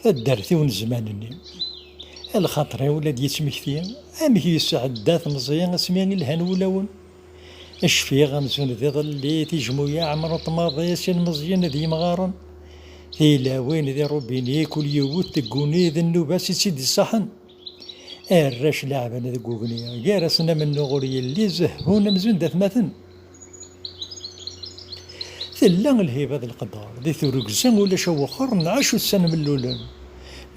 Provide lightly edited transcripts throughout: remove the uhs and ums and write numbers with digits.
الدرتي ونزمانني الخاطري ولاد يتمكتي أمك يسعدات مزيان اسمين الهن ولون الشفيغ غمزون ذي ظلي تيجمويا عمر طماضي سين مزيان ذي مغارن ثيلا وين ذي روبيني كل يوت تقوني ذي النوباس سيدي الصحن الراش لعبنا ذي قوغنيا جارسنا من نغوري اللي زهون مزون ذات مثن ثلا الهيبة ذي القدر ذي ثوركزان ولا شو خر نعاشو السنة من اللولن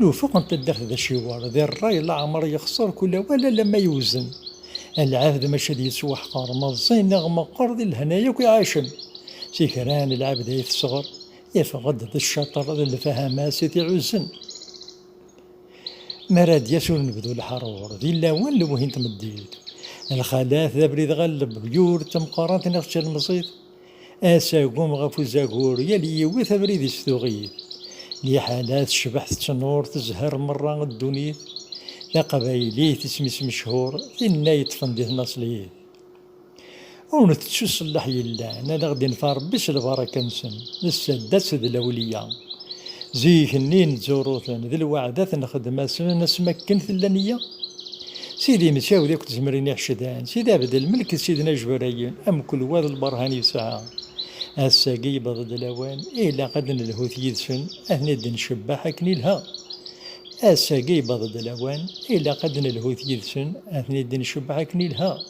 نوفق انت الدخل ذا الشوار ذي الراي لا عمر يخسر كل ولا لما يوزن العبد ماشي يسوى حقار مزين نغمة قرض الهنايا كي عايشن سيكران العبد يتصغر يفقد ذا الشطر ذا الفهامات سيتي عزن مراد يسول نبدو الحرور ذي اللوان لوهين تمديد الخلاث ذا بريد غلب بيور تمقارات نغشى المصيد اسا قوم غفو زاقور يلي يوث بريد يستغيث لي حالات شبح تنور تزهر مرة الدنيا لا قبايليه تسميس مشهور إنا يتفندي ناصليه ونتشو صلح يلا أنا غادي نفار بس البركة نسن السادات ذي الأولية زيك النين زوروثن ذي الوعدات نخدم نسمكن ثلانية سيدي مشاو ذيك تزمرين حشدان سيدي عبد الملك سيدنا جبريين أم كل واد البرهان يسعى الساقي بضد الأوان إلا قد نلهوث يدسن أهني دن شباح كني لها الساقي بضد الأوان إلا قد نلهوث يدسن أثني الدين شبعك نيلها